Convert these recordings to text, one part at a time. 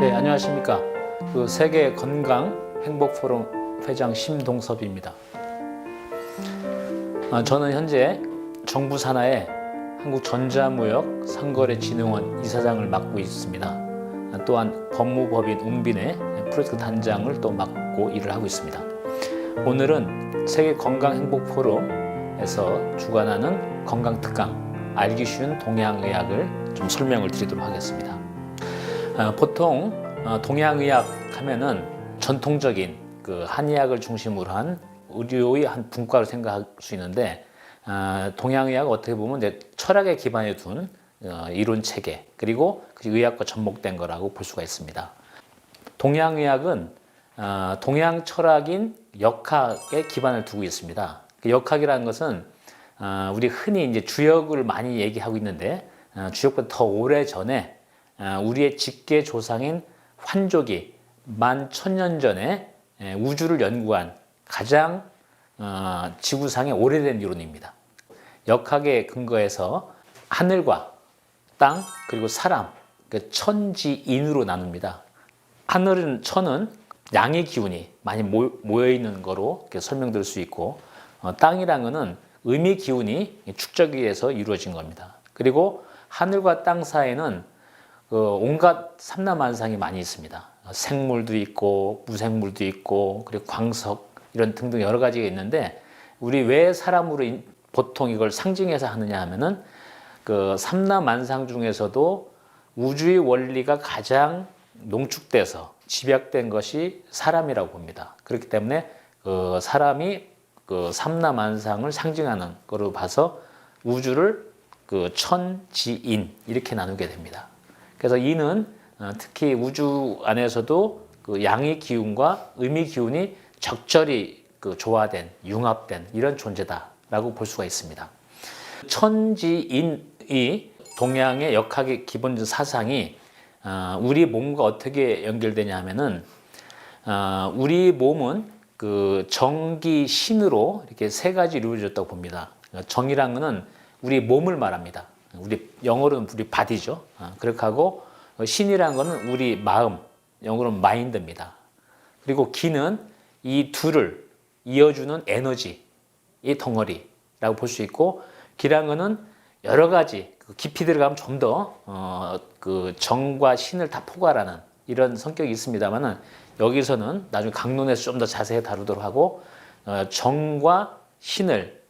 네, 안녕하십니까. 세계 건강 행복 포럼 회장 심동섭입니다. 저는 현재 정부 산하의 한국전자무역 상거래진흥원 이사장을 맡고 있습니다. 또한 법무법인 웅빈의 프로젝트 단장을 또 맡고 일을 하고 있습니다. 오늘은 세계 건강 행복 포럼에서 주관하는 건강 특강 알기 쉬운 동양의학을 좀 설명을 드리도록 하겠습니다. 보통 동양의학 하면은 전통적인 그 한의학을 중심으로 한 의료의 한 분과로 생각할 수 있는데, 동양의학은 어떻게 보면 철학에 기반해 둔 이론 체계, 그리고 의학과 접목된 거라고 볼 수가 있습니다. 동양의학은 동양 철학인 역학에 기반을 두고 있습니다. 그 역학이라는 것은 우리 흔히 이제 주역을 많이 얘기하고 있는데, 주역보다 더 오래 전에 우리의 직계 조상인 환족이 11,000년 전에 우주를 연구한 가장 지구상의 오래된 이론입니다. 역학에 근거해서 하늘과 땅 그리고 사람, 천지인으로 나눕니다. 천은 양의 기운이 많이 모여 있는 거로 설명드릴 수 있고, 땅이라는 것은 음의 기운이 축적에 의해서 이루어진 겁니다. 그리고 하늘과 땅 사이에는 온갖 삼라만상이 많이 있습니다. 생물도 있고 무생물도 있고 그리고 광석 이런 등등 여러 가지가 있는데, 우리 왜 사람으로 보통 이걸 상징해서 하느냐 하면은 그 삼라만상 중에서도 우주의 원리가 가장 농축돼서 집약된 것이 사람이라고 봅니다. 그렇기 때문에 사람이 삼라만상을 상징하는 거로 봐서 우주를 천지인 이렇게 나누게 됩니다. 그래서 인은 특히 우주 안에서도 양의 기운과 음의 기운이 적절히 조화된, 융합된 이런 존재다라고 볼 수가 있습니다. 천지인이 동양의 역학의 기본 사상이 우리 몸과 어떻게 연결되냐 하면은, 우리 몸은 정기, 신으로 이렇게 세 가지 이루어졌다고 봅니다. 정이란 것은 우리 몸을 말합니다. 영어로는 우리 바디죠. 그렇게 하고, 신이라는 것은 우리 마음, 영어로는 마인드입니다. 그리고 기는 이 둘을 이어주는 에너지의 덩어리라고 볼 수 있고, 기라는 것은 여러 가지 깊이 들어가면 좀 더 정과 신을 다 포괄하는 이런 성격이 있습니다만은, 여기서는 나중에 강론에서 좀 더 자세히 다루도록 하고, 정과 신을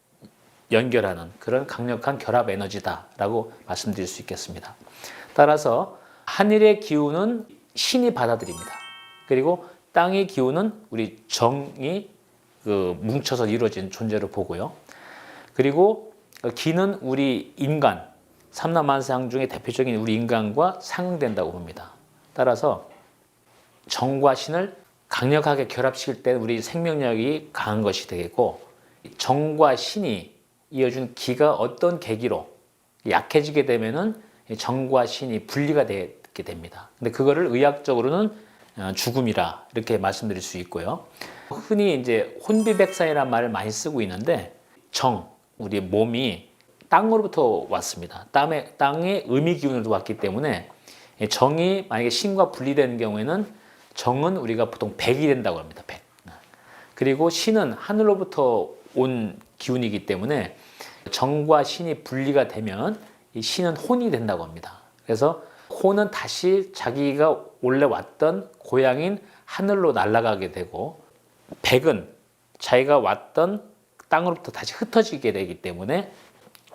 연결하는 그런 강력한 결합 에너지다라고 말씀드릴 수 있겠습니다. 따라서 하늘의 기운은 신이 받아들입니다. 그리고 땅의 기운은 우리 정이 뭉쳐서 이루어진 존재로 보고요. 그리고 기는 우리 인간, 삼라만상 중에 대표적인 우리 인간과 상응된다고 봅니다. 따라서 정과 신을 강력하게 결합시킬 때 우리 생명력이 강한 것이 되겠고, 정과 신이 이어준 기가 어떤 계기로 약해지게 되면은 정과 신이 분리가 되게 됩니다. 근데 그거를 의학적으로는 죽음이라 이렇게 말씀드릴 수 있고요. 흔히 이제 혼비백산이라는 말을 많이 쓰고 있는데, 우리 몸이 땅으로부터 왔습니다. 땅의 음의 기운으로 왔기 때문에 정이 만약에 신과 분리되는 경우에는 정은 우리가 보통 백이 된다고 합니다. 100. 그리고 신은 하늘로부터 온 기운이기 때문에 정과 신이 분리가 되면 이 신은 혼이 된다고 합니다. 그래서 혼은 다시 자기가 원래 왔던 고향인 하늘로 날아가게 되고, 백은 자기가 왔던 땅으로부터 다시 흩어지게 되기 때문에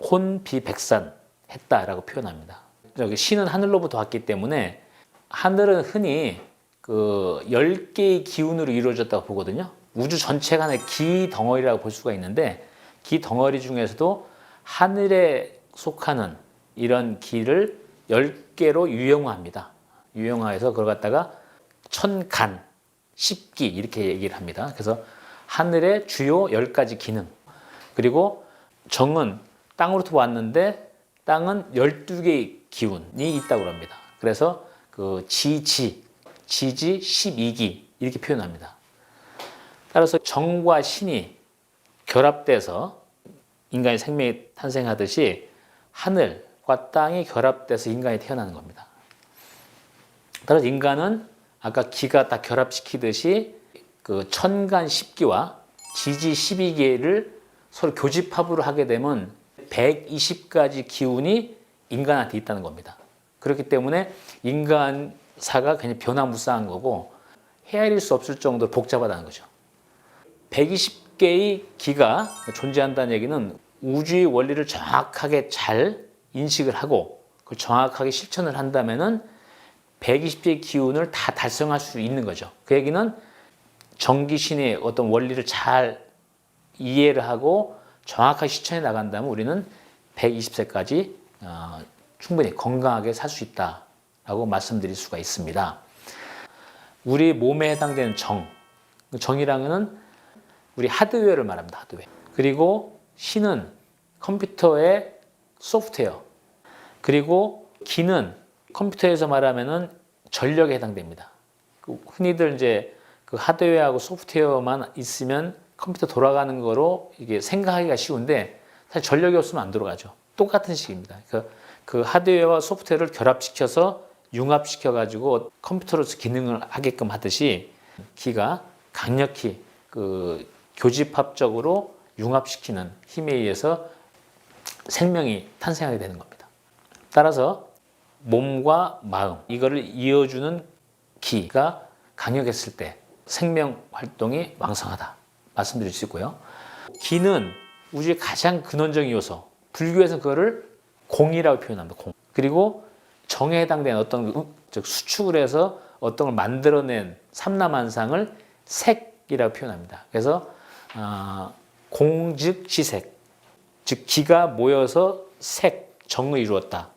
혼비백산했다라고 표현합니다. 여기 신은 하늘로부터 왔기 때문에, 하늘은 흔히 10개의 기운으로 이루어졌다고 보거든요. 우주 전체가 하나의 기 덩어리라고 볼 수가 있는데, 기 덩어리 중에서도 하늘에 속하는 이런 기를 10개로 유형화합니다. 유형화해서 그걸 갖다가 천간, 십기 이렇게 얘기를 합니다. 그래서 하늘의 주요 10가지 기능, 그리고 정은 땅으로부터 왔는데 땅은 12개의 기운이 있다고 합니다. 그래서 지지 12기 이렇게 표현합니다. 따라서 정과 신이 결합돼서 인간의 생명이 탄생하듯이 하늘과 땅이 결합돼서 인간이 태어나는 겁니다. 따라서 인간은 아까 기가 다 결합시키듯이 그 천간 10기와 지지 12기를 서로 교집합으로 하게 되면 120가지 기운이 인간한테 있다는 겁니다. 그렇기 때문에 인간사가 그냥 변화무쌍한 거고 헤아릴 수 없을 정도로 복잡하다는 거죠. 120개의 기가 존재한다는 얘기는 우주의 원리를 정확하게 잘 인식을 하고 그걸 정확하게 실천을 한다면은 120개의 기운을 다 달성할 수 있는 거죠. 그 얘기는 정기신의 어떤 원리를 잘 이해를 하고 정확하게 실천해 나간다면 우리는 120세까지 충분히 건강하게 살 수 있다라고 말씀드릴 수가 있습니다. 우리 몸에 해당되는 정이라는 우리 하드웨어를 말합니다. 하드웨어. 그리고 신은 컴퓨터의 소프트웨어. 그리고 기는 컴퓨터에서 말하면은 전력에 해당됩니다. 흔히들 이제 그 하드웨어하고 소프트웨어만 있으면 컴퓨터 돌아가는 거로 이게 생각하기가 쉬운데 사실 전력이 없으면 안 돌아가죠. 똑같은 식입니다. 그 하드웨어와 소프트웨어를 결합시켜서 융합시켜 가지고 컴퓨터로서 기능을 하게끔 하듯이 기가 강력히 그 교집합적으로 융합시키는 힘에 의해서 생명이 탄생하게 되는 겁니다. 따라서 몸과 마음 이거를 이어주는 기가 강력했을 때 생명 활동이 왕성하다 말씀드릴 수 있고요. 기는 우주의 가장 근원적인 요소, 불교에서 그거를 공이라고 표현합니다. 공. 그리고 정에 해당되는 어떤 즉 수축을 해서 어떤 걸 만들어낸 삼라만상을 색이라고 표현합니다. 그래서 공즉 지색, 즉 기가 모여서 색, 정을 이루었다.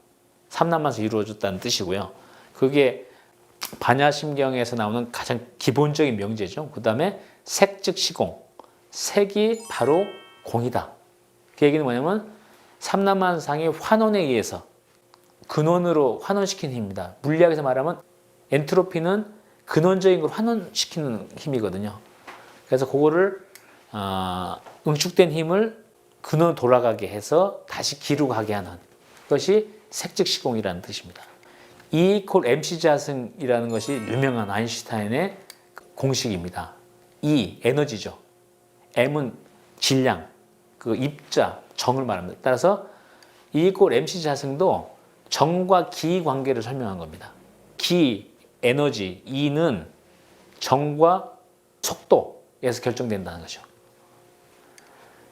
삼라만상이 이루어졌다는 뜻이고요. 그게 반야심경에서 나오는 가장 기본적인 명제죠. 그 다음에 색즉 시공, 색이 바로 공이다. 그 얘기는 뭐냐면 삼라만상이 환원에 의해서 근원으로 환원시키는 힘입니다. 물리학에서 말하면 엔트로피는 근원적인 걸 환원시키는 힘이거든요. 그래서 그거를 응축된 힘을 근원 돌아가게 해서 다시 기로 가게 하는 것이 색즉시공이라는 뜻입니다. E = mc 자승이라는 것이 유명한 아인슈타인의 공식입니다. E 에너지죠. M은 질량, 그 입자, 정을 말합니다. 따라서 E = mc 자승도 정과 기 관계를 설명한 겁니다. 기, 에너지, E는 정과 속도에서 결정된다는 거죠.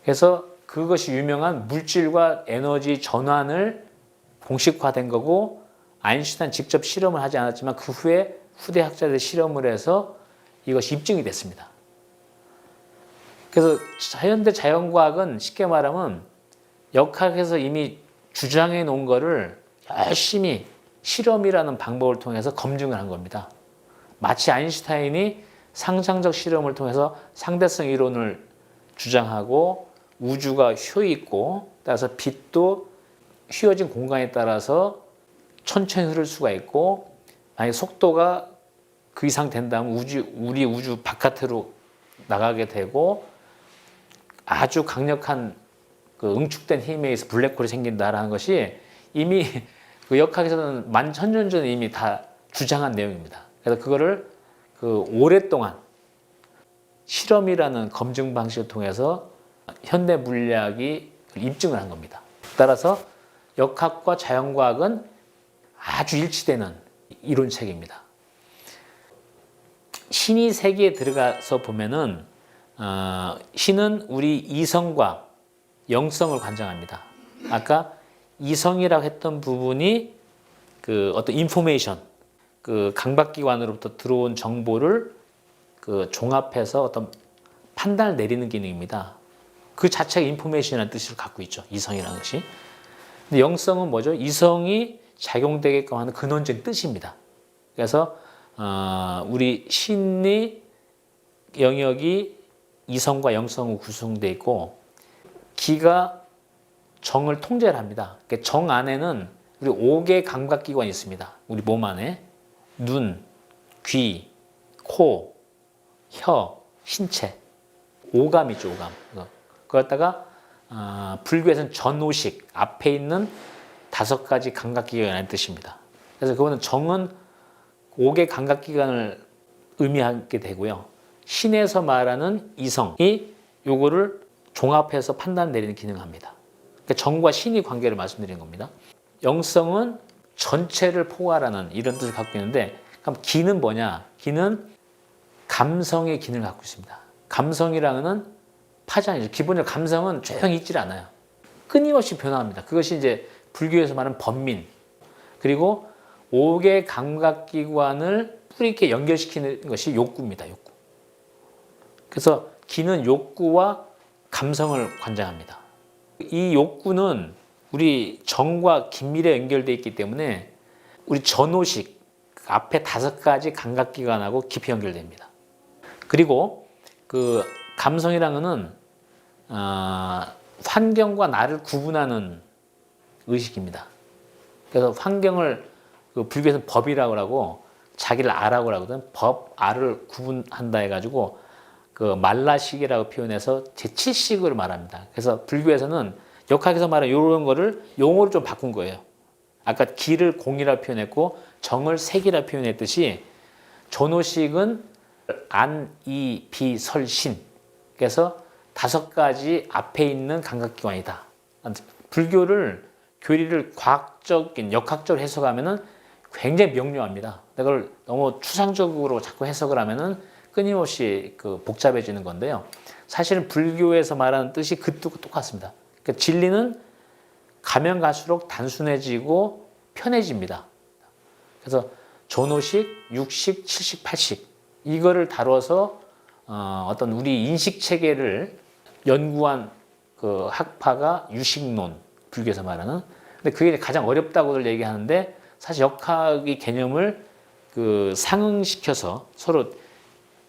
그래서 그것이 유명한 물질과 에너지 전환을 공식화된 거고 아인슈타인 직접 실험을 하지 않았지만 그 후에 후대 학자들이 실험을 해서 이것이 입증이 됐습니다. 그래서 현대 자연과학은 쉽게 말하면 역학에서 이미 주장해 놓은 거를 열심히 실험이라는 방법을 통해서 검증을 한 겁니다. 마치 아인슈타인이 상상적 실험을 통해서 상대성 이론을 주장하고 우주가 휘어 있고 따라서 빛도 휘어진 공간에 따라서 천천히 흐를 수가 있고 만약 속도가 그 이상 된다면 우리 우주 바깥으로 나가게 되고 아주 강력한 그 응축된 힘에 의해서 블랙홀이 생긴다라는 것이 이미 그 역학에서는 만천년 전에 이미 다 주장한 내용입니다. 그래서 그거를 그 오랫동안 실험이라는 검증 방식을 통해서 현대 물리학이 입증을 한 겁니다. 따라서 역학과 자연과학은 아주 일치되는 이론책입니다. 신이 세계에 들어가서 보면은 신은 우리 이성과 영성을 관장합니다. 아까 이성이라고 했던 부분이 그 어떤 인포메이션, 그 감각기관으로부터 들어온 정보를 그 종합해서 어떤 판단을 내리는 기능입니다. 그 자체가 인포메이션이라는 뜻을 갖고 있죠. 이성이라는 것이. 근데 영성은 뭐죠? 이성이 작용되게끔 하는 근원적인 뜻입니다. 그래서 우리 신의 영역이 이성과 영성으로 구성되어 있고 기가 정을 통제를 합니다. 정 안에는 우리 5개 감각기관이 있습니다. 우리 몸 안에 눈, 귀, 코, 혀, 신체 5감 있죠. 5감. 그걸 갖다가 불교에서는 전오식 앞에 있는 5가지 감각기관이라는 뜻입니다. 그래서 그거는 정은 옥의 감각기관을 의미하게 되고요. 신에서 말하는 이성이 요거를 종합해서 판단 내리는 기능을 합니다. 그러니까 정과 신의 관계를 말씀드리는 겁니다. 영성은 전체를 포괄하는 이런 뜻을 갖고 있는데, 그럼 기는 뭐냐? 기는 감성의 기능을 갖고 있습니다. 감성이라는 파장이죠. 기본적으로 감성은 조용히 있질 않아요. 끊임없이 변화합니다. 그것이 이제 불교에서 말하는 번민. 그리고 옥의 감각기관을 뿌리 있게 연결시키는 것이 욕구입니다. 욕구. 그래서 기는 욕구와 감성을 관장합니다. 이 욕구는 우리 정과 긴밀하게 연결되어 있기 때문에 우리 전오식 앞에 5가지 감각기관하고 깊이 연결됩니다. 그리고 그 감성이라는 것은 환경과 나를 구분하는 의식입니다. 그래서 환경을 불교에서는 법이라고 하고 자기를 아라고 하거든. 법, 아를 구분한다 해가지고 그 말라식이라고 표현해서 제7식을 말합니다. 그래서 불교에서는 역학에서 말하는 이런 거를 용어를 좀 바꾼 거예요. 아까 기를 공이라고 표현했고 정을 색이라고 표현했듯이 전오식은 안, 이, 비, 설, 신. 그래서 5가지 앞에 있는 감각기관이다. 불교를 교리를 과학적인 역학적으로 해석하면은 굉장히 명료합니다. 그걸 너무 추상적으로 자꾸 해석을 하면은 끊임없이 복잡해지는 건데요. 사실은 불교에서 말하는 뜻이 그 뜻과 똑같습니다. 그러니까 진리는 가면 갈수록 단순해지고 편해집니다. 그래서 전오식, 육식, 칠식, 팔식 이거를 다뤄서 어떤 우리 인식 체계를 연구한 그 학파가 유식론, 불교에서 말하는. 근데 그게 가장 어렵다고들 얘기하는데 사실 역학의 개념을 상응시켜서 서로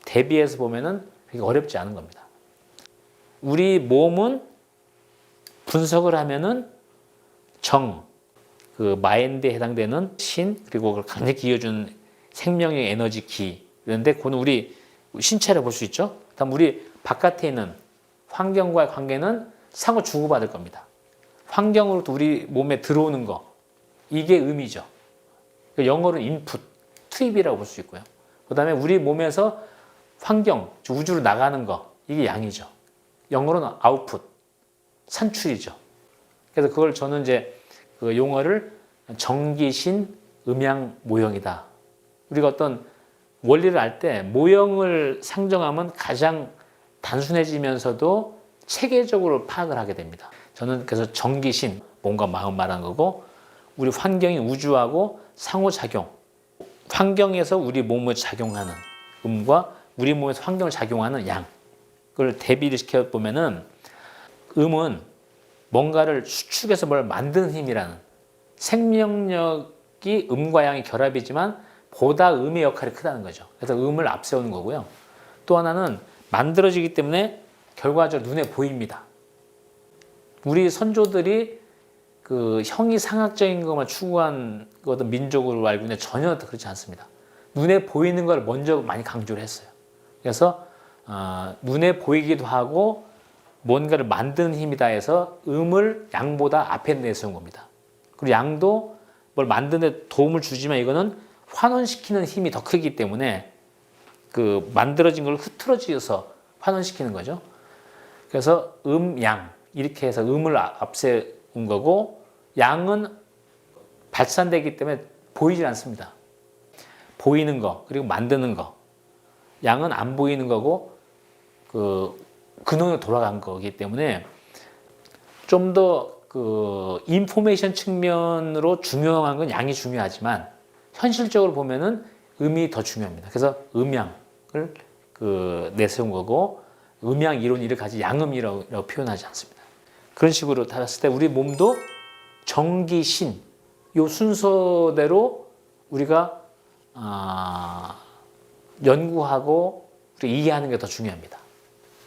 대비해서 보면은 그게 어렵지 않은 겁니다. 우리 몸은 분석을 하면은 정, 마인드에 해당되는 신, 그리고 그걸 강력히 이어주는 생명의 에너지 기. 그런데 그거는 우리 신체를 볼 수 있죠. 다음 우리 바깥에 있는 환경과의 관계는 상호 주고받을 겁니다. 환경으로부터 우리 몸에 들어오는 거, 이게 의미죠. 영어로는 인풋, 투입이라고 볼 수 있고요. 그 다음에 우리 몸에서 환경, 우주로 나가는 거, 이게 양이죠. 영어로는 아웃풋, 산출이죠. 그래서 그걸 저는 이제 그 용어를 정기신 음양 모형이다. 우리가 어떤 원리를 알 때 모형을 상정하면 가장 단순해지면서도 체계적으로 파악을 하게 됩니다. 저는 그래서 정기신, 몸과 마음 말하는 거고, 우리 환경이 우주하고 상호작용, 환경에서 우리 몸을 작용하는 음과 우리 몸에서 환경을 작용하는 양, 그걸 대비를 시켜보면은 음은 뭔가를 수축해서 뭘 만드는 힘이라는, 생명력이 음과 양의 결합이지만 보다 음의 역할이 크다는 거죠. 그래서 음을 앞세우는 거고요. 또 하나는 만들어지기 때문에 결과적으로 눈에 보입니다. 우리 선조들이 형이상학적인 것만 추구한 거든 민족으로 알고 있는데 전혀 그렇지 않습니다. 눈에 보이는 걸 먼저 많이 강조를 했어요. 그래서 눈에 보이기도 하고 뭔가를 만드는 힘이다 해서 음을 양보다 앞에 내세운 겁니다. 그리고 양도 뭘 만드는 데 도움을 주지만 이거는 환원시키는 힘이 더 크기 때문에 만들어진 걸 흐트러져서 환원시키는 거죠. 그래서 양 이렇게 해서 음을 앞세운 거고, 양은 발산되기 때문에 보이질 않습니다. 보이는 거 그리고 만드는 거, 양은 안 보이는 거고 근원으로 돌아간 거기 때문에 좀 더 인포메이션 측면으로 중요한 건 양이 중요하지만 현실적으로 보면은 음이 더 중요합니다. 그래서 음양을 내세운 거고, 음양 이론 이를 가지 양음이라고 표현하지 않습니다. 그런 식으로 봤을 때 우리 몸도 정기신 요 순서대로 우리가 연구하고 이해하는 게 더 중요합니다.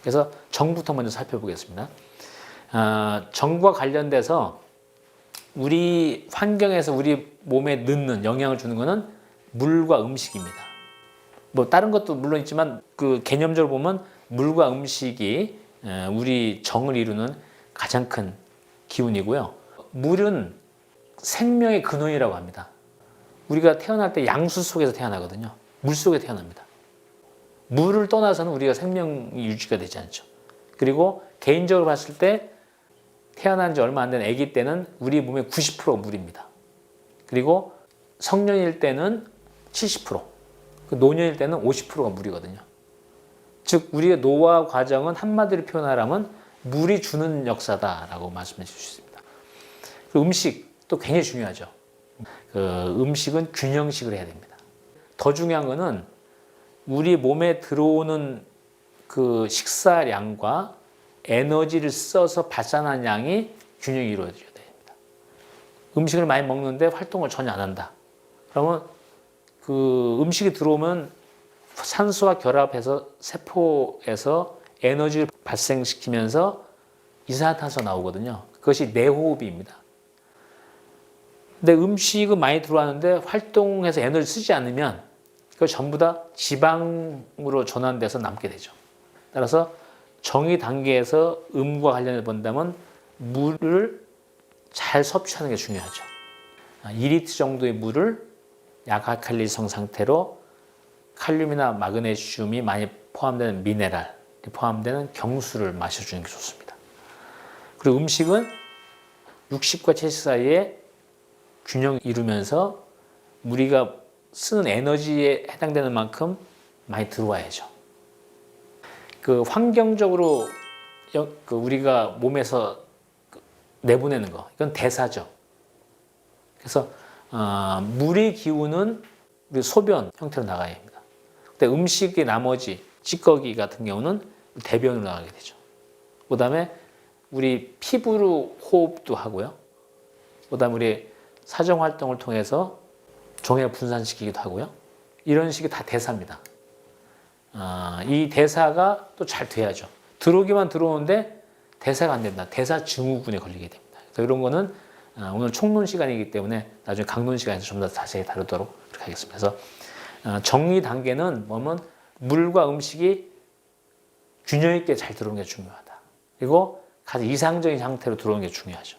그래서 정부터 먼저 살펴보겠습니다. 정과 관련돼서 우리 환경에서 우리 몸에 넣는 영향을 주는 것은 물과 음식입니다. 뭐 다른 것도 물론 있지만 개념적으로 보면 물과 음식이 우리 정을 이루는 가장 큰 기운이고요. 물은 생명의 근원이라고 합니다. 우리가 태어날 때 양수 속에서 태어나거든요. 물 속에 태어납니다. 물을 떠나서는 우리가 생명이 유지가 되지 않죠. 그리고 개인적으로 봤을 때 태어난 지 얼마 안 된 아기 때는 우리 몸의 90%가 물입니다. 그리고 성년일 때는 70%, 노년일 때는 50%가 물이거든요. 즉 우리의 노화 과정은 한마디로 표현하라면 물이 주는 역사다라고 말씀해 주실 수 있습니다. 그 음식도 굉장히 중요하죠. 음식은 균형식을 해야 됩니다. 더 중요한 거는 우리 몸에 들어오는 그 식사량과 에너지를 써서 발산한 양이 균형이 이루어져야 됩니다. 음식을 많이 먹는데 활동을 전혀 안 한다. 그러면 그 음식이 들어오면 산소와 결합해서 세포에서 에너지를 발생시키면서 이산화탄소가 나오거든요. 그것이 내호흡입니다. 근데 음식은 많이 들어왔는데 활동해서 에너지를 쓰지 않으면 그걸 전부 다 지방으로 전환돼서 남게 되죠. 따라서 정의 단계에서 음과 관련해 본다면 물을 잘 섭취하는 게 중요하죠. 2리터 정도의 물을 약알칼리성 상태로 칼륨이나 마그네슘이 많이 포함되는 미네랄이 포함되는 경수를 마셔주는 게 좋습니다. 그리고 음식은 육식과 채식 사이에 균형을 이루면서 우리가 쓰는 에너지에 해당되는 만큼 많이 들어와야죠. 그 환경적으로 우리가 몸에서 내보내는 거, 이건 대사죠. 그래서 물의 기운은 우리 소변 형태로 나가야 합니다. 근데 음식의 나머지 찌꺼기 같은 경우는 대변으로 나가게 되죠. 그 다음에 우리 피부로 호흡도 하고요. 그 다음에 우리 사정 활동을 통해서 종양을 분산시키기도 하고요. 이런 식이 다 대사입니다. 이 대사가 또 잘 돼야죠. 들어오기만 들어오는데 대사가 안 된다. 대사 증후군에 걸리게 됩니다. 그래서 이런 거는 오늘 총론 시간이기 때문에 나중에 강론 시간에서 좀 더 자세히 다루도록 하겠습니다. 그래서 정리 단계는 뭐냐면 물과 음식이 균형 있게 잘 들어오는 게 중요하다. 그리고 가장 이상적인 상태로 들어오는 게 중요하죠.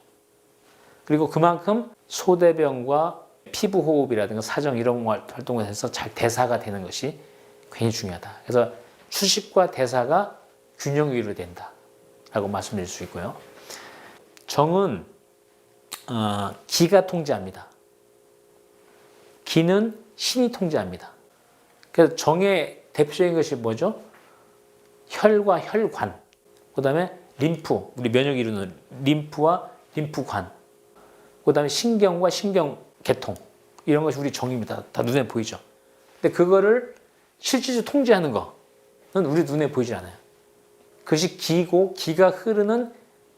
그리고 그만큼 소대변과 피부 호흡이라든가 사정 이런 활동을 해서 잘 대사가 되는 것이 굉장히 중요하다. 그래서 휴식과 대사가 균형 유지로 된다라고 말씀드릴 수 있고요. 정은 기가 통제합니다. 기는 신이 통제합니다. 그래서 정의 대표적인 것이 뭐죠? 혈과 혈관, 그 다음에 림프, 우리 면역이 이루는 림프와 림프관, 그 다음에 신경과 신경계통, 이런 것이 우리 정입니다. 다 눈에 보이죠. 근데 그거를 실질적으로 통제하는 거는 우리 눈에 보이지 않아요. 그것이 기고, 기가 흐르는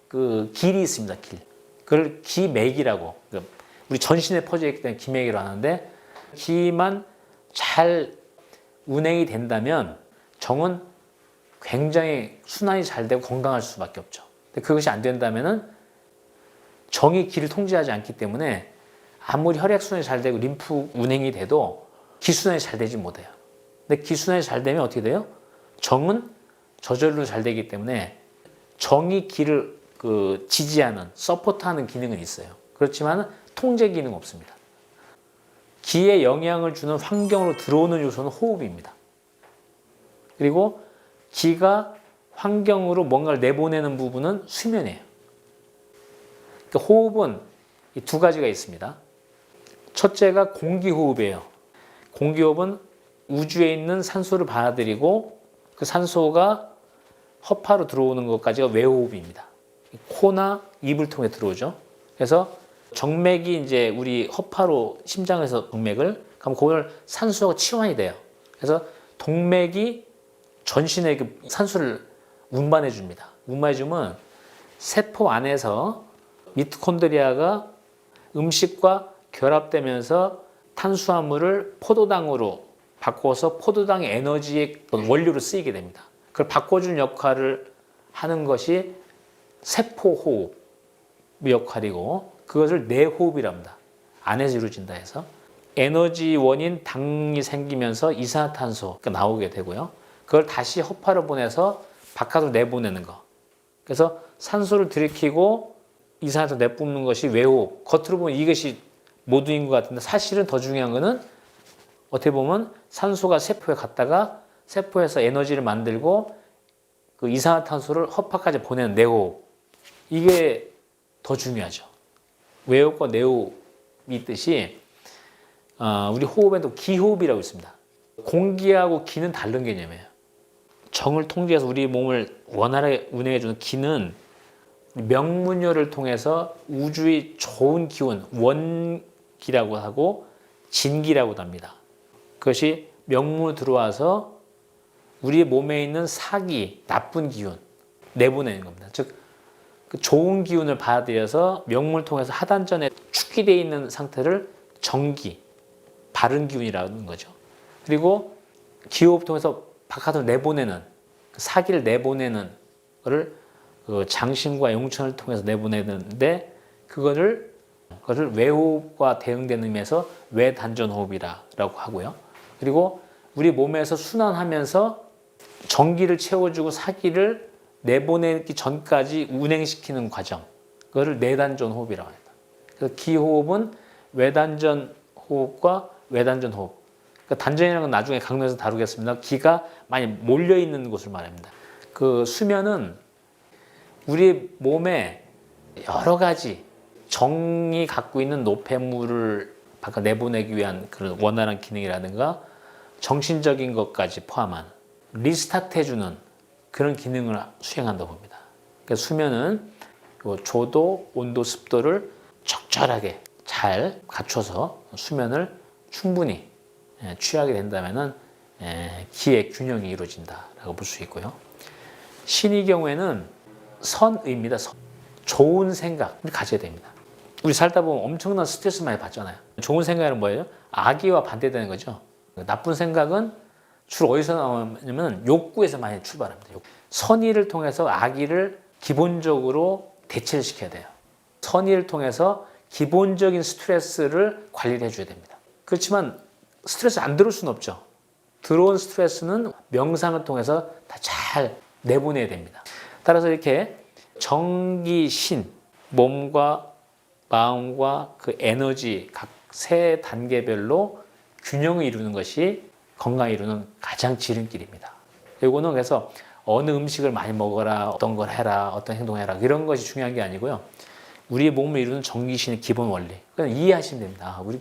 그 길이 있습니다. 길. 그걸 기맥이라고, 우리 전신에 퍼져 있기 때문에 기맥이라고 하는데, 기만 잘 운행이 된다면 정은 굉장히 순환이 잘 되고 건강할 수밖에 없죠. 근데 그것이 안 된다면은 정이 기를 통제하지 않기 때문에 아무리 혈액순환이 잘 되고 림프 운행이 돼도 기순환이 잘 되지 못해요. 근데 기순환이 잘 되면 어떻게 돼요? 정은 저절로 잘 되기 때문에 정이 기를 지지하는, 서포트하는 기능은 있어요. 그렇지만 통제 기능은 없습니다. 기에 영향을 주는 환경으로 들어오는 요소는 호흡입니다. 그리고 기가 환경으로 뭔가를 내보내는 부분은 수면이에요. 그러니까 호흡은 이 두 가지가 있습니다. 첫째가 공기호흡이에요. 공기호흡은 우주에 있는 산소를 받아들이고 그 산소가 허파로 들어오는 것까지가 외호흡입니다. 코나 입을 통해 들어오죠. 그래서 정맥이 이제 우리 허파로 심장에서 동맥을 그럼 그걸 산소가 치환이 돼요. 그래서 동맥이 전신에 그 산소를 운반해 줍니다. 운반해 주면 세포 안에서 미토콘드리아가 음식과 결합되면서 탄수화물을 포도당으로 바꿔서 포도당의 에너지의 원료로 쓰이게 됩니다. 그걸 바꿔주는 역할을 하는 것이 세포호흡 역할이고 그것을 내호흡이랍니다. 안에서 이루어진다 해서 에너지원인 당이 생기면서 이산화탄소가 나오게 되고요. 그걸 다시 허파로 보내서 바깥으로 내보내는 거. 그래서 산소를 들이키고 이산화탄소 내뿜는 것이 외호흡. 겉으로 보면 이것이 모든 인구 같은데 사실은 더 중요한 거는 어떻게 보면 산소가 세포에 갔다가 세포에서 에너지를 만들고 그 이산화탄소를 허파까지 보내는 내호흡. 이게 더 중요하죠. 외호흡과 내호흡이 있듯이 우리 호흡에도 기호흡이라고 있습니다. 공기하고 기는 다른 개념이에요. 정을 통제해서 우리 몸을 원활하게 운행해주는 기는 명문혈을 통해서 우주의 좋은 기운, 원기라고 하고 진기라고도 합니다. 그것이 명문으로 들어와서 우리 몸에 있는 사기, 나쁜 기운 내보내는 겁니다. 즉, 그 좋은 기운을 받아들여서 명문을 통해서 하단전에 축기되어 있는 상태를 정기, 바른 기운이라는 거죠. 그리고 기호흡 통해서 바깥으로 내보내는, 그 사기를 내보내는 것을 그 장신과 용천을 통해서 내보내는데 그거를 외호흡과 대응되는 의미에서 외단전호흡이라고 하고요. 그리고 우리 몸에서 순환하면서 전기를 채워주고 사기를 내보내기 전까지 운행시키는 과정, 그거를 내단전호흡이라고 합니다. 그래서 기호흡은 외단전호흡과 외단전호흡. 그러니까 단전이라는 건 나중에 강론에서 다루겠습니다. 기가 많이 몰려 있는 곳을 말합니다. 그 수면은 우리 몸에 여러 가지 정이 갖고 있는 노폐물을 바깥 내보내기 위한 그런 원활한 기능이라든가 정신적인 것까지 포함한 리스타트 해주는 그런 기능을 수행한다고 봅니다. 그래서 수면은 조도, 온도, 습도를 적절하게 잘 갖춰서 수면을 충분히 취하게 된다면 기의 균형이 이루어진다라고 볼 수 있고요. 신의 경우에는 선의입니다. 좋은 생각을 가져야 됩니다. 우리 살다 보면 엄청난 스트레스 많이 받잖아요. 좋은 생각은 뭐예요? 악의와 반대되는 거죠. 나쁜 생각은 주로 어디서 나오냐면 욕구에서 많이 출발합니다. 선의를 통해서 악의를 기본적으로 대체를 시켜야 돼요. 선의를 통해서 기본적인 스트레스를 관리를 해줘야 됩니다. 그렇지만 스트레스 안 들어올 수는 없죠. 들어온 스트레스는 명상을 통해서 다 잘 내보내야 됩니다. 따라서 이렇게 정기, 신, 몸과 마음과 그 에너지 각 세 단계별로 균형을 이루는 것이 건강을 이루는 가장 지름길입니다. 이거는 그래서 어느 음식을 많이 먹어라, 어떤 걸 해라, 어떤 행동을 해라 이런 것이 중요한 게 아니고요. 우리의 몸을 이루는 정기신의 기본 원리 그냥 이해하시면 됩니다. 우리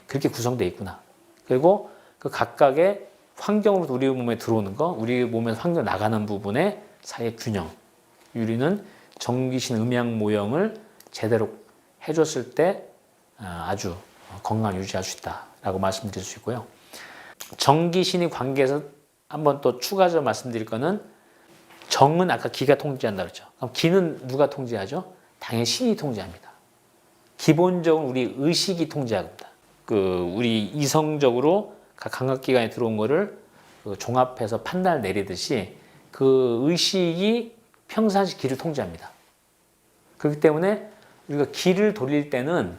그렇게 구성되어 있구나. 그리고 그 각각의 환경으로 우리 몸에 들어오는 거, 우리 몸에서 환경 나가는 부분의 사이의 균형. 우리는 정기신 음양 모형을 제대로 해줬을 때 아주 건강을 유지할 수 있다라고 말씀드릴 수 있고요. 정기신의 관계에서 한번 또 추가적으로 말씀드릴 거는 정은 아까 기가 통제한다고 그랬죠. 그럼 기는 누가 통제하죠? 당연히 신이 통제합니다. 기본적으로 우리 의식이 통제합니다. 우리 이성적으로 각 감각기관에 들어온 거를 종합해서 판단을 내리듯이 그 의식이 평상시 기를 통제합니다. 그렇기 때문에 우리가 기를 돌릴 때는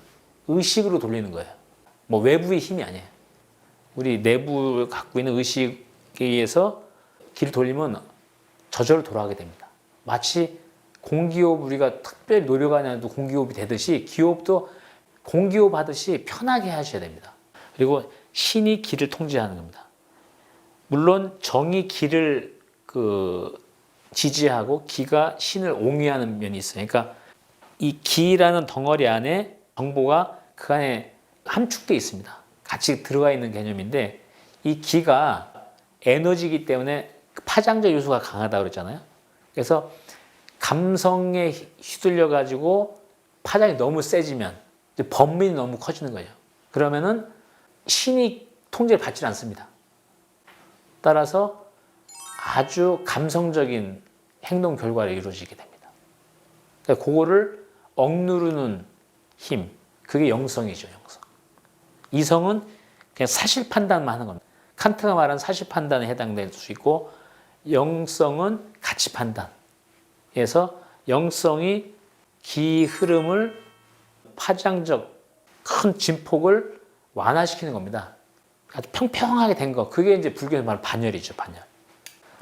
의식으로 돌리는 거예요. 뭐 외부의 힘이 아니에요. 우리 내부 갖고 있는 의식에 의해서 기를 돌리면 저절로 돌아가게 됩니다. 마치 공기호흡 우리가 특별히 노력하지 않아도 공기호흡이 되듯이 기호흡도 공기호흡 하듯이 편하게 하셔야 됩니다. 그리고 신이 기를 통제하는 겁니다. 물론 정이 기를 지지하고 기가 신을 옹위하는 면이 있어요. 그러니까 이 기라는 덩어리 안에 정보가 그 안에 함축되어 있습니다. 같이 들어가 있는 개념인데 이 기가 에너지이기 때문에 파장적 요소가 강하다고 그랬잖아요. 그래서 감성에 휘둘려 가지고 파장이 너무 세지면 번민이 너무 커지는 거예요. 그러면은 신이 통제를 받지 않습니다. 따라서 아주 감성적인 행동 결과를 이루어지게 됩니다. 그러니까 그거를 억누르는 힘, 그게 영성이죠, 영성. 이성은 그냥 사실 판단만 하는 겁니다. 칸트가 말한 사실 판단에 해당될 수 있고 영성은 가치 판단에서 영성이 기 흐름을 파장적 큰 진폭을 완화시키는 겁니다. 아주 평평하게 된 거, 그게 이제 불교에서 말하는 반열이죠, 반열.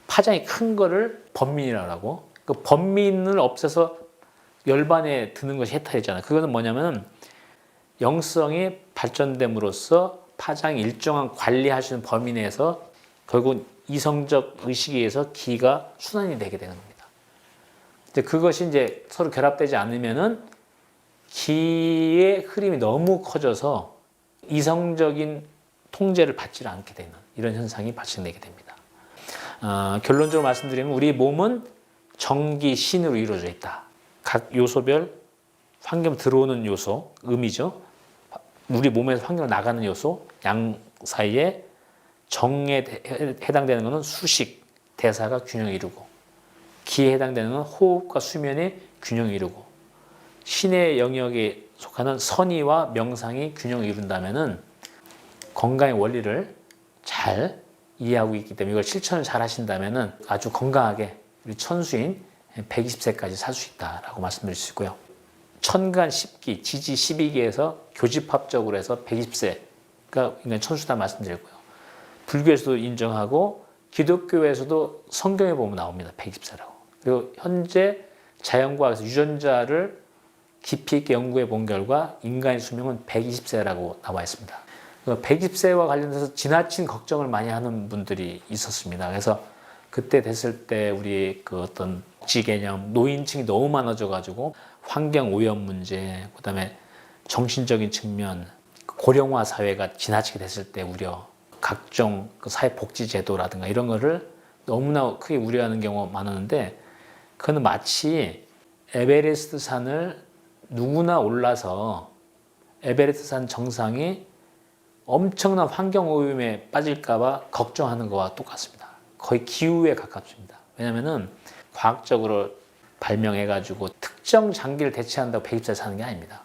파장이 큰 거를 번민이라고 하고 그 번민을 없애서 열반에 드는 것이 해탈이잖아요. 그거는 뭐냐면 영성이 발전됨으로써 파장이 일정한 관리할 수 있는 범위 내에서 결국 이성적 의식에 의해서 기가 순환이 되게 되는 겁니다. 이제 그것이 이제 서로 결합되지 않으면은 기의 흐름이 너무 커져서 이성적인 통제를 받지 않게 되는 이런 현상이 발생되게 됩니다. 결론적으로 말씀드리면 우리 몸은 정기, 신으로 이루어져 있다. 각 요소별 환경 들어오는 요소, 음이죠. 우리 몸에서 환경 나가는 요소, 양 사이에 정에 해당되는 것은 수식, 대사가 균형을 이루고, 기에 해당되는 것은 호흡과 수면이 균형을 이루고, 신의 영역에 속하는 선의와 명상이 균형을 이룬다면은 건강의 원리를 잘 이해하고 있기 때문에 이걸 실천을 잘 하신다면은 아주 건강하게 우리 천수인 120세까지 살 수 있다라고 말씀드릴 수 있고요. 천간 10기, 지지 12기에서 교집합적으로 해서 120세가 인간 천수다 말씀드렸고요. 불교에서도 인정하고 기독교에서도 성경에 보면 나옵니다. 120세라고. 그리고 현재 자연과학에서 유전자를 깊이 있게 연구해 본 결과 인간의 수명은 120세라고 나와 있습니다. 120세와 관련해서 지나친 걱정을 많이 하는 분들이 있었습니다. 그래서 그때 됐을 때 우리 그 어떤 복지 개념, 노인층이 너무 많아져 가지고 환경 오염 문제, 그다음에 정신적인 측면, 고령화 사회가 지나치게 됐을 때 우려, 각종 그 사회복지 제도라든가 이런 거를 너무나 크게 우려하는 경우가 많았는데 그건 마치 에베레스트 산을 누구나 올라서 에베레스트 산 정상이 엄청난 환경 오염에 빠질까 봐 걱정하는 거와 똑같습니다. 거의 기우에 가깝습니다. 왜냐면은 과학적으로 발명해가지고 특정 장기를 대체한다고 120세 사는 게 아닙니다.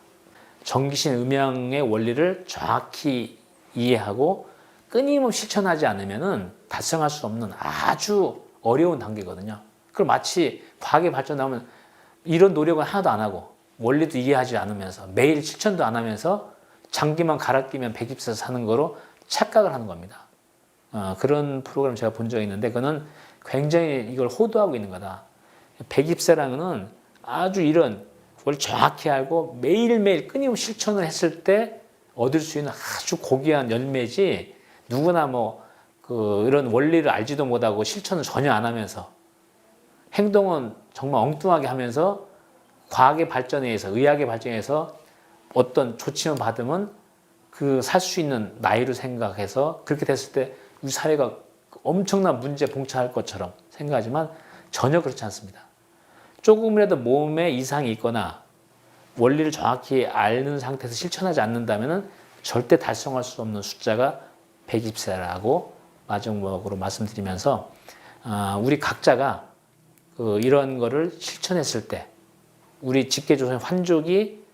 정기신 음양의 원리를 정확히 이해하고 끊임없이 실천하지 않으면은 달성할 수 없는 아주 어려운 단계거든요. 그걸 마치 과학이 발전하면 이런 노력은 하나도 안 하고 원리도 이해하지 않으면서 매일 실천도 안 하면서 장기만 갈아 끼면 120세 사는 거로 착각을 하는 겁니다. 그런 프로그램 제가 본 적이 있는데 그거는 굉장히 이걸 호도하고 있는 거다. 120세라는 거는 아주 이런 걸 정확히 알고 매일매일 끊임없이 실천을 했을 때 얻을 수 있는 아주 고귀한 열매지 누구나 이런 원리를 알지도 못하고 실천을 전혀 안 하면서 행동은 정말 엉뚱하게 하면서 과학의 발전에 의해서 의학의 발전에 의해서 어떤 조치만 받으면 그 살 수 있는 나이로 생각해서 그렇게 됐을 때 우리 사회가 엄청난 문제에 봉착할 것처럼 생각하지만 전혀 그렇지 않습니다. 조금이라도 몸에 이상이 있거나 원리를 정확히 아는 상태에서 실천하지 않는다면 절대 달성할 수 없는 숫자가 120세라고 마지막으로 말씀드리면서 우리 각자가 이런 거를 실천했을 때 우리 직계조선의 환족이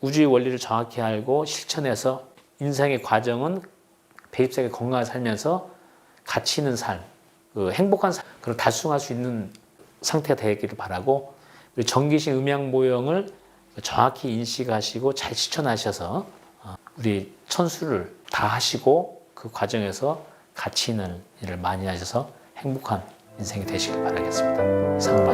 우주의 원리를 정확히 알고 실천해서 인생의 과정은 120세가 건강하게 살면서 가치 있는 삶, 행복한 삶, 그걸 달성할 수 있는 상태가 되기를 바라고 우리 정기신 음양 모형을 정확히 인식하시고 잘 실천하셔서 우리 천수를 다 하시고 그 과정에서 가치 있는 일을 많이 하셔서 행복한 인생이 되시길 바라겠습니다. 이상으로